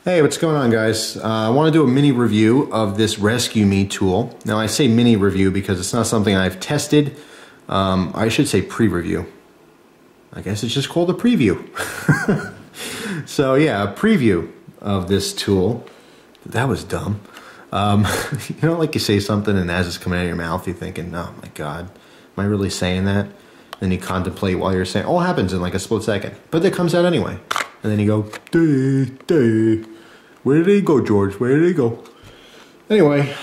Hey, what's going on, guys? I want to do a mini review of this Rescue Me tool. Now, I say mini review because it's not something I've tested. I should say pre-review. I guess it's just called a preview. So yeah, a preview of this tool. That was dumb. You know, like you say something and as it's coming out of your mouth, you're thinking, oh my God, am I really saying that? Then you contemplate while you're saying, all happens in like a split second, but it comes out anyway. And then you go, duh. Where did he go, George? Where did he go? Anyway,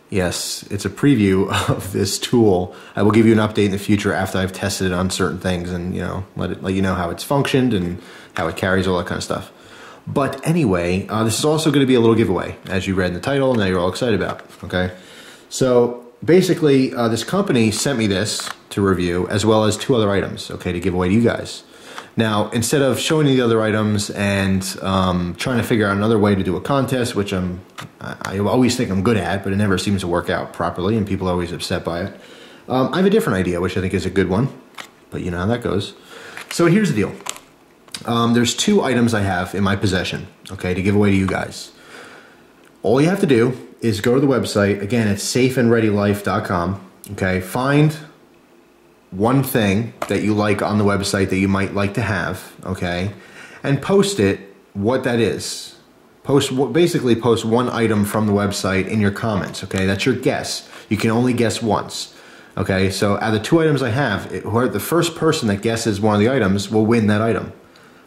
yes, it's a preview of this tool. I will give you an update in the future after I've tested it on certain things and, you know, let you know how it's functioned and how it carries, all that kind of stuff. But anyway, this is also going to be a little giveaway, as you read in the title and that you're all excited about, okay? So basically, this company sent me this to review, as well as 2 other items, okay, to give away to you guys. Now, instead of showing you the other items and trying to figure out another way to do a contest, which I always think I'm good at, but it never seems to work out properly, and people are always upset by it, I have a different idea, which I think is a good one, but you know how that goes. So here's the deal. There's 2 items I have in my possession, okay, to give away to you guys. All you have to do is go to the website. Again, it's safeandreadylife.com, okay, find one thing that you like on the website that you might like to have, okay, and post it, what that is. Basically post one item from the website in your comments, okay? That's your guess. You can only guess once, okay? So out of the 2 items I have, the first person that guesses one of the items will win that item,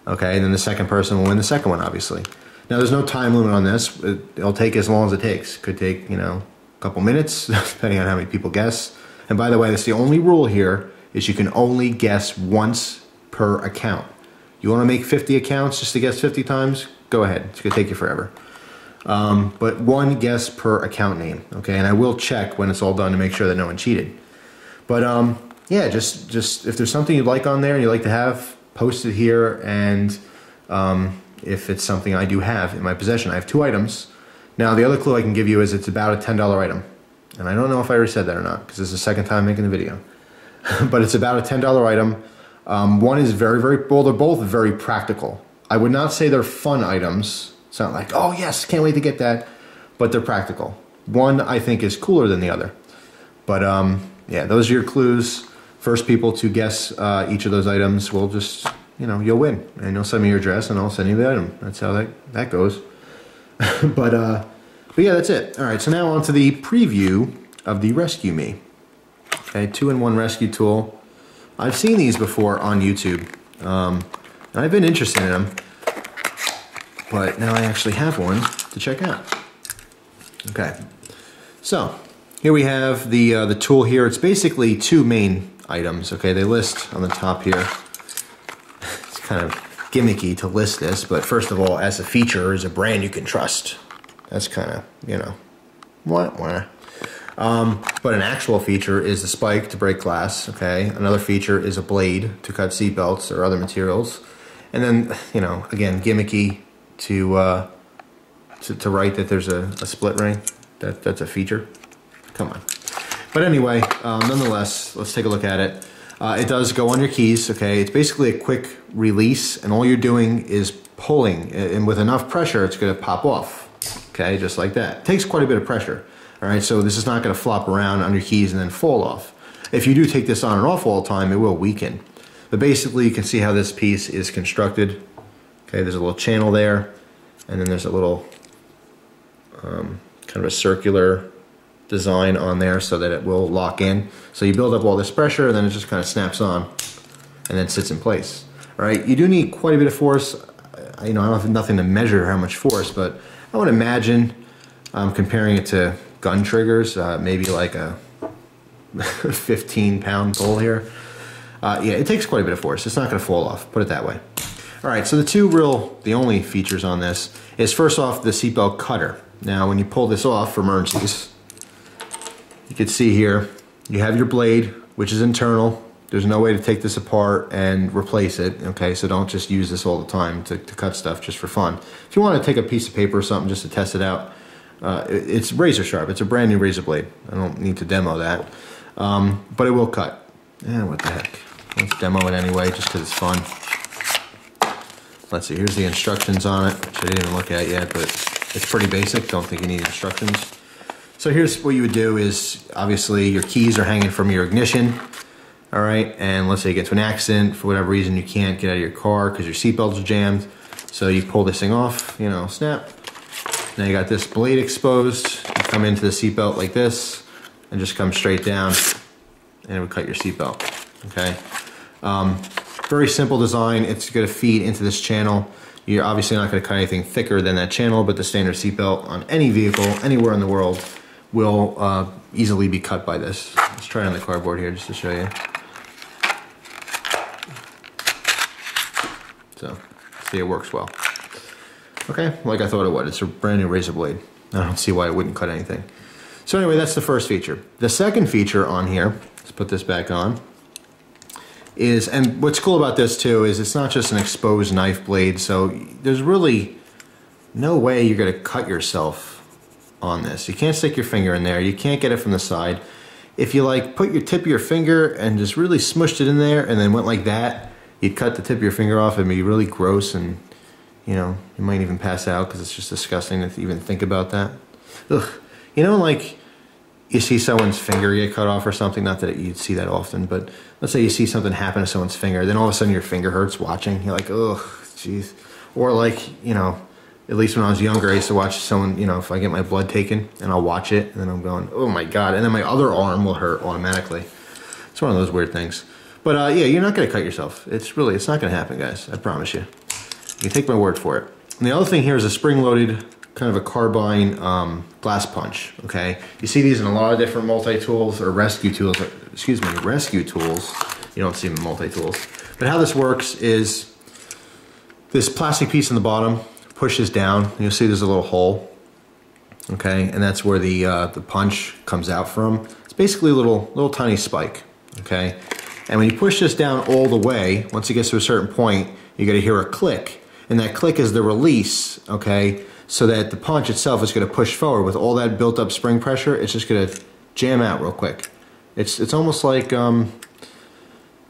okay? And then the second person will win the second one, obviously. Now, there's no time limit on this. It'll take as long as it takes. Could take, you know, a couple minutes, depending on how many people guess. And by the way, that's the only rule here, is you can only guess once per account. You want to make 50 accounts just to guess 50 times? Go ahead. It's going to take you forever. But one guess per account name, okay? And I will check when it's all done to make sure that no one cheated. But yeah, just if there's something you'd like on there and you'd like to have, post it here. And if it's something I do have in my possession, I have 2 items. Now, the other clue I can give you is it's about a $10 item. And I don't know if I already said that or not, because this is the second time making the video. But it's about a $10 item. One is well, they're both very practical. I would not say they're fun items. It's not like, oh yes, can't wait to get that. But they're practical. One, I think, is cooler than the other. But yeah, those are your clues. First people to guess each of those items will just, you know, you'll win. And you'll send me your address and I'll send you the item. That's how that goes. But yeah, that's it. All right, so now on to the preview of the Rescue Me. Okay, 2-in-1 rescue tool. I've seen these before on YouTube, and I've been interested in them, but now I actually have one to check out. Okay, so here we have the tool here. It's basically 2 main items. Okay, they list on the top here. It's kind of gimmicky to list this, but first of all, as a feature, is a brand you can trust. That's kind of, you know, wah. But an actual feature is the spike to break glass, okay? Another feature is a blade to cut seatbelts or other materials. And then, you know, again, gimmicky to write that there's a split ring. That's a feature. Come on. But anyway, nonetheless, let's take a look at it. It does go on your keys, okay? It's basically a quick release, and all you're doing is pulling, and with enough pressure, it's gonna pop off, okay? Just like that. It takes quite a bit of pressure. All right, so this is not going to flop around on your keys and then fall off. If you do take this on and off all the time, it will weaken. But basically, you can see how this piece is constructed. Okay, there's a little channel there, and then there's a little kind of a circular design on there so that it will lock in. So you build up all this pressure, and then it just kind of snaps on and then sits in place. All right, you do need quite a bit of force. You know, I don't have nothing to measure how much force, but I would imagine comparing it to gun triggers, maybe like a 15-pound pull here. Yeah, it takes quite a bit of force. It's not going to fall off, put it that way. All right, so the only features on this is, first off, the seatbelt cutter. Now, when you pull this off for emergencies, you can see here, you have your blade, which is internal. There's no way to take this apart and replace it, okay? So don't just use this all the time to cut stuff just for fun. If you want to take a piece of paper or something just to test it out, it's razor sharp. It's a brand new razor blade. I don't need to demo that, but it will cut. What the heck? Let's demo it anyway, just because it's fun. let's see, here's the instructions on it, which I didn't even look at yet, but it's pretty basic. Don't think you need instructions. So here's what you would do is, obviously your keys are hanging from your ignition, all right? And let's say you get to an accident, for whatever reason you can't get out of your car because your seatbelts are jammed. So you pull this thing off, you know, snap. Now you got this blade exposed. You come into the seatbelt like this and just come straight down and it would cut your seatbelt, okay? Very simple design. It's gonna feed into this channel. You're obviously not gonna cut anything thicker than that channel, but the standard seatbelt on any vehicle, anywhere in the world, will easily be cut by this. Let's try it on the cardboard here just to show you. So, see, it works well. Okay, like I thought it would. It's a brand new razor blade. I don't see why it wouldn't cut anything. So anyway, that's the first feature. The second feature on here, let's put this back on, is, and what's cool about this too, is it's not just an exposed knife blade, so there's really no way you're gonna cut yourself on this. You can't stick your finger in there, you can't get it from the side. If you like put your tip of your finger and just really smushed it in there and then went like that, you'd cut the tip of your finger off. It'd be really gross, and you know, you might even pass out because it's just disgusting to even think about that. Ugh. You know, like you see someone's finger get cut off or something, not that you'd see that often, but let's say you see something happen to someone's finger, then all of a sudden your finger hurts watching. You're like, ugh, jeez. Or like, you know, at least when I was younger, I used to watch someone, you know, if I get my blood taken and I'll watch it and then I'm going, oh my God. And then my other arm will hurt automatically. It's one of those weird things. But yeah, you're not gonna cut yourself. It's not gonna happen, guys. I promise you. You can take my word for it. And the other thing here is a spring-loaded kind of a carbine glass punch, okay? You see these in a lot of different multi-tools or rescue tools, rescue tools. You don't see them in multi-tools. But how this works is this plastic piece on the bottom pushes down, and you'll see there's a little hole, okay? And that's where the punch comes out from. It's basically a little tiny spike, okay? And when you push this down all the way, once it gets to a certain point, you're gonna hear a click, and that click is the release, okay? So that the punch itself is gonna push forward with all that built up spring pressure. It's just gonna jam out real quick. It's almost like, I don't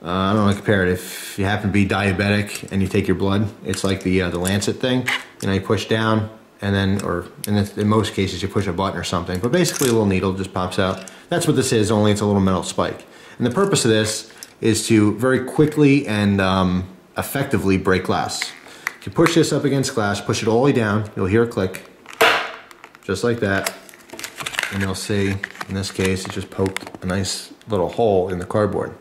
know, compare it. If you happen to be diabetic and you take your blood, it's like the Lancet thing. You know, you push down, and then, or in most cases, you push a button or something. But basically, a little needle just pops out. That's what this is, only it's a little metal spike. And the purpose of this is to very quickly and effectively break glass. If you push this up against glass, push it all the way down, you'll hear a click, just like that. And you'll see, in this case, it just poked a nice little hole in the cardboard.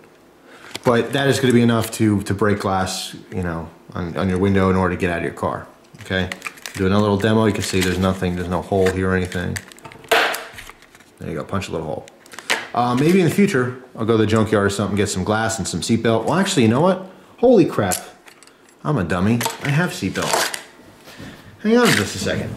But that is going to be enough to break glass, you know, on your window in order to get out of your car, okay? Do another little demo, you can see there's nothing, there's no hole here or anything. There you go, punch a little hole. Maybe in the future, I'll go to the junkyard or something, get some glass and some seatbelt. Well, actually, you know what? Holy crap. I'm a dummy. I have seatbelt. Hang on just a second.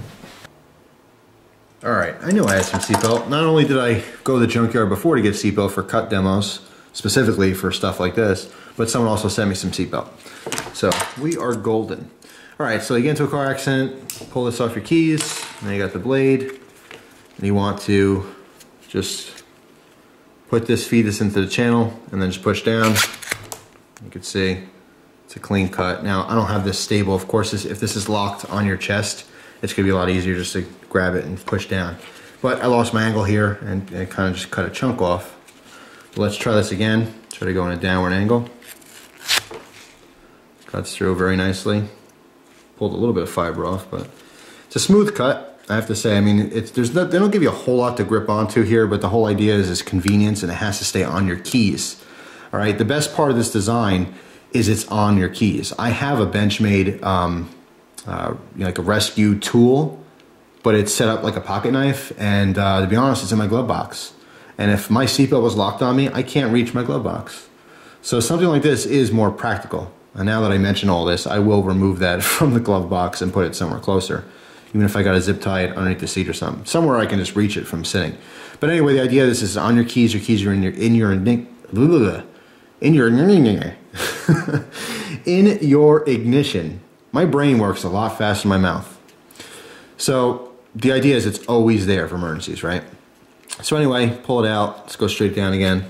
All right, I knew I had some seatbelt. Not only did I go to the junkyard before to get seatbelt for cut demos, specifically for stuff like this, but someone also sent me some seatbelt. So we are golden. All right, so you get into a car accident, pull this off your keys, and you got the blade, and you want to just feed this into the channel, and then just push down. You can see it's a clean cut. Now, I don't have this stable. Of course, if this is locked on your chest, it's gonna be a lot easier just to grab it and push down. But I lost my angle here and kind of just cut a chunk off. So let's try this again. Try to go in a downward angle. Cuts through very nicely. Pulled a little bit of fiber off, but it's a smooth cut, I have to say. I mean, they don't give you a whole lot to grip onto here, but the whole idea is convenience, and it has to stay on your keys. All right, the best part of this design is it's on your keys. I have a Benchmade, like a rescue tool, but it's set up like a pocket knife, and to be honest, it's in my glove box. And if my seatbelt was locked on me, I can't reach my glove box. So something like this is more practical. And now that I mention all this, I will remove that from the glove box and put it somewhere closer. Even if I got to zip tie it underneath the seat or something. Somewhere I can just reach it from sitting. But anyway, the idea of this is on your keys are in your ignition. My brain works a lot faster than my mouth. So the idea is it's always there for emergencies, right? So anyway, pull it out. Let's go straight down again.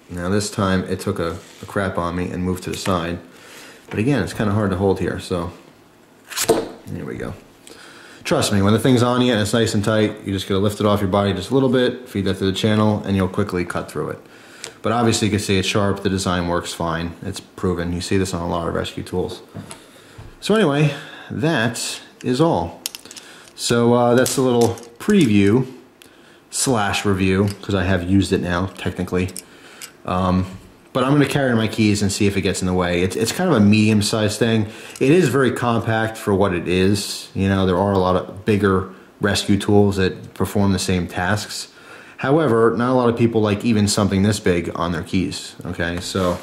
Now this time it took a crap on me and moved to the side. But again, it's kind of hard to hold here, so there we go. Trust me, when the thing's on you and it's nice and tight, you just gotta lift it off your body just a little bit, feed that to the channel, and you'll quickly cut through it. But obviously you can see it's sharp, the design works fine, it's proven. You see this on a lot of rescue tools. So anyway, that is all. So that's a little preview / review, because I have used it now, technically. But I'm going to carry my keys and see if it gets in the way. It's kind of a medium-sized thing. It is very compact for what it is. You know, there are a lot of bigger rescue tools that perform the same tasks. However, not a lot of people like even something this big on their keys. Okay, so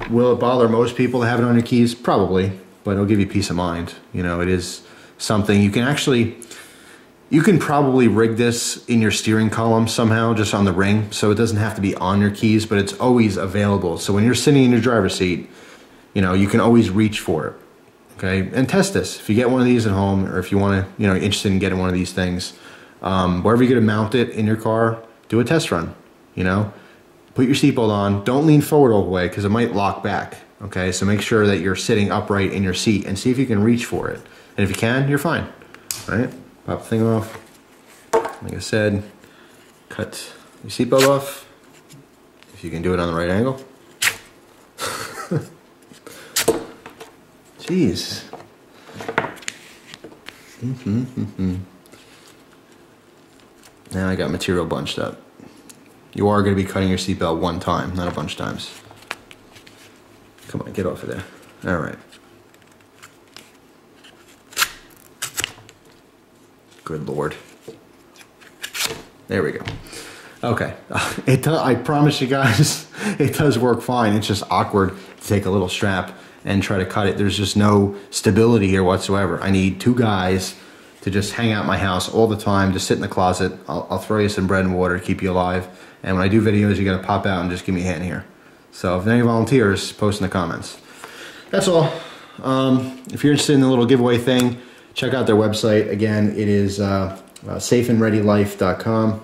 will it bother most people to have it on your keys? Probably, but it'll give you peace of mind. You know, it is something you can actually... You can probably rig this in your steering column somehow, just on the ring, so it doesn't have to be on your keys, but it's always available. So when you're sitting in your driver's seat, you know, you can always reach for it, okay? And test this. If you get one of these at home, or if you want to, you know, interested in getting one of these things, wherever you're going to mount it in your car, do a test run, you know? Put your seatbelt on. Don't lean forward all the way, because it might lock back, okay? So make sure that you're sitting upright in your seat and see if you can reach for it. And if you can, you're fine, all right? Pop the thing off. Like I said, cut your seatbelt off. If you can do it on the right angle. Jeez. Now I got material bunched up. You are going to be cutting your seatbelt one time, not a bunch of times. Come on, get off of there. All right. Good Lord. There we go. Okay. I promise you guys, it does work fine. It's just awkward to take a little strap and try to cut it. There's just no stability here whatsoever. I need 2 guys to just hang out my house all the time, just sit in the closet. I'll throw you some bread and water to keep you alive. And when I do videos, you gotta pop out and just give me a hand here. So if any volunteers, post in the comments. That's all. If you're interested in the little giveaway thing, check out their website. Again, it is safeandreadylife.com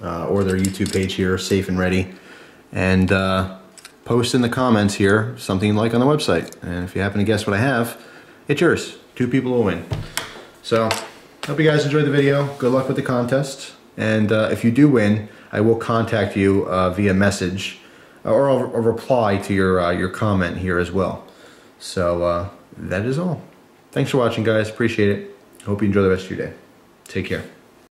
or their YouTube page here, Safe and Ready. And post in the comments here something you like on the website. And if you happen to guess what I have, it's yours. 2 people will win. So, hope you guys enjoyed the video. Good luck with the contest. And if you do win, I will contact you via message or I'll reply to your comment here as well. So, that is all. Thanks for watching, guys. Appreciate it. Hope you enjoy the rest of your day. Take care.